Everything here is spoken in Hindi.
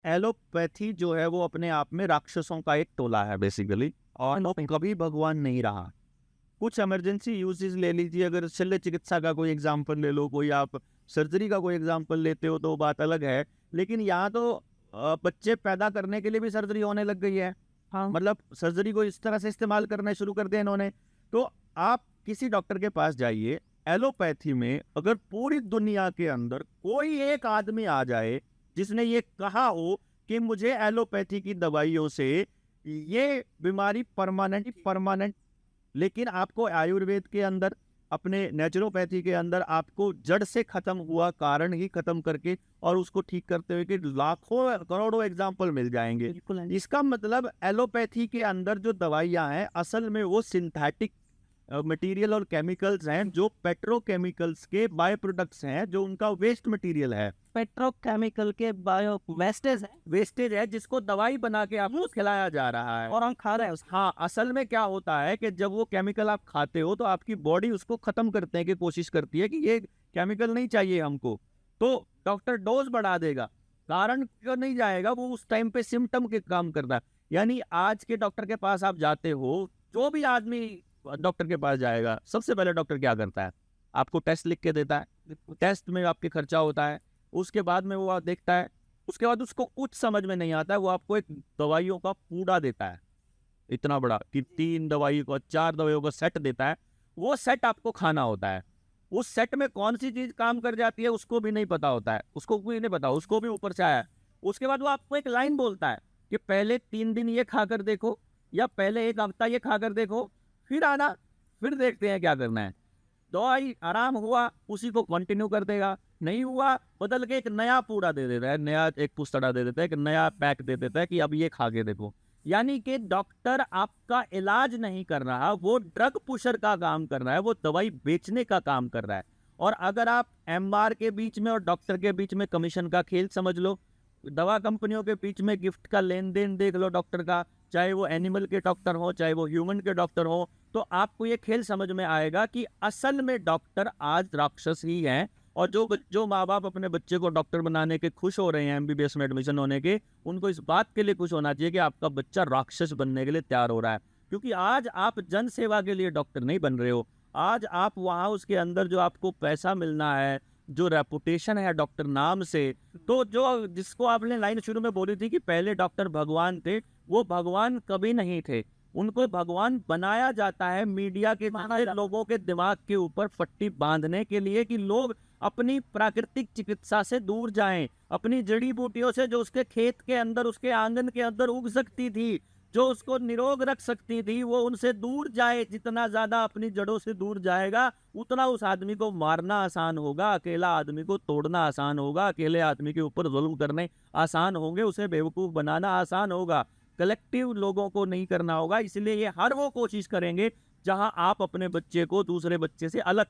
एलोपैथी जो है वो अपने आप में राक्षसों का एक टोला है बेसिकली, और वो कभी भगवान नहीं रहा। कुछ इमरजेंसी यूजेस ले लीजिए, अगर शल्य चिकित्सा का कोई एग्जांपल ले लो, कोई आप सर्जरी का कोई एग्जांपल लेते हो तो बात अलग है। लेकिन यहाँ तो बच्चे पैदा करने के लिए भी सर्जरी होने लग गई है। हाँ। मतलब सर्जरी को इस तरह से इस्तेमाल करना शुरू कर दिया इन्होंने। तो आप किसी डॉक्टर के पास जाइए, एलोपैथी में अगर पूरी दुनिया के अंदर कोई एक आदमी आ जाए जिसने ये कहा हो कि मुझे एलोपैथी की दवाइयों से ये बीमारी परमानेंट, लेकिन आपको आयुर्वेद के अंदर, अपने नेचुरोपैथी के अंदर आपको जड़ से खत्म हुआ कारण ही खत्म करके और उसको ठीक करते हुए कि लाखों करोड़ों एग्जाम्पल मिल जाएंगे। बिल्कुल है। इसका मतलब एलोपैथी के अंदर जो दवाइयां हैं असल में वो सिंथेटिक मटेरियल और केमिकल्स हैं, जो पेट्रोकेमिकल्स के बाय प्रोडक्ट्स हैं, जो उनका वेस्ट मटेरियल है, पेट्रोकेमिकल के बायो वेस्टेज है जिसको दवाई बना के आपको खिलाया जा रहा है और हम खा रहे हैं उसको। हाँ, असल में क्या होता है कि जब वो केमिकल आप खाते हो तो आपकी बॉडी उसको खत्म करने की कोशिश करती है कि ये केमिकल नहीं चाहिए हमको, तो डॉक्टर डोज बढ़ा देगा, कारण क्यों नहीं जाएगा, वो उस टाइम पे सिम्टम के काम करता है। यानी आज के डॉक्टर के पास आप जाते हो, जो भी आदमी डॉक्टर के पास जाएगा, सबसे पहले डॉक्टर क्या करता है, आपको टेस्ट लिख के देता है, टेस्ट में आपके खर्चा होता है, उसके बाद में वो देखता है, उसके बाद उसको कुछ समझ में नहीं आता है, वो आपको एक दवाइयों का पूड़ा देता है इतना बड़ा कि 3 दवाई को 4 दवाइयों का सेट देता है। वो सेट आपको खाना होता है, उस सेट में कौन सी चीज काम कर जाती है उसको भी नहीं पता होता है, उसको भी नहीं पता, उसको भी ऊपर से आया है। उसके बाद वो आपको एक लाइन बोलता है कि पहले 3 दिन ये खाकर देखो, या पहले 1 हफ्ता ये खाकर देखो, फिर आना, फिर देखते हैं क्या करना है। दवाई आराम हुआ उसी को कंटिन्यू कर देगा, नहीं हुआ बदल के एक नया पूरा दे देता है, नया एक पुस्तड़ा दे देता है, एक नया पैक दे देता है कि अब ये खा के देखो। यानी कि डॉक्टर आपका इलाज नहीं कर रहा, वो ड्रग पुशर का काम कर रहा है, वो दवाई बेचने का काम कर रहा है। और अगर आप एमआर के बीच में और डॉक्टर के बीच में कमीशन का खेल समझ लो, दवा कंपनियों के बीच में गिफ्ट का लेन देन देख लो डॉक्टर का, चाहे वो एनिमल के डॉक्टर हो चाहे वो ह्यूमन के डॉक्टर हो, तो आपको ये खेल समझ में आएगा कि असल में डॉक्टर आज राक्षस ही हैं। और जो माँ बाप अपने बच्चे को डॉक्टर बनाने के खुश हो रहे हैं, एमबीबीएस में एडमिशन होने के, उनको इस बात के लिए खुश होना चाहिए कि आपका बच्चा राक्षस बनने के लिए तैयार हो रहा है। क्योंकि आज आप जन सेवा के लिए डॉक्टर नहीं बन रहे हो, आज आप वहाँ उसके अंदर जो आपको पैसा मिलना है, जो रेपुटेशन है डॉक्टर नाम से, तो जो जिसको आपने लाइन शुरू में बोली थी कि पहले डॉक्टर भगवान थे, वो भगवान कभी नहीं थे, उनको भगवान बनाया जाता है मीडिया के लोगों के दिमाग के ऊपर पट्टी बांधने के लिए कि लोग अपनी प्राकृतिक चिकित्सा से दूर जाएं, अपनी जड़ी बूटियों से जो उसके खेत के अंदर, उसके आंगन के अंदर उग सकती थी, जो उसको निरोग रख सकती थी, वो उनसे दूर जाए। जितना ज्यादा अपनी जड़ों से दूर जाएगा उतना उस आदमी को मारना आसान होगा, अकेला आदमी को तोड़ना आसान होगा, अकेले आदमी के ऊपर जुल्म करने आसान होंगे, उसे बेवकूफ बनाना आसान होगा, कलेक्टिव लोगों को नहीं करना होगा। इसलिए ये हर वो कोशिश करेंगे जहां आप अपने बच्चे को दूसरे बच्चे से अलग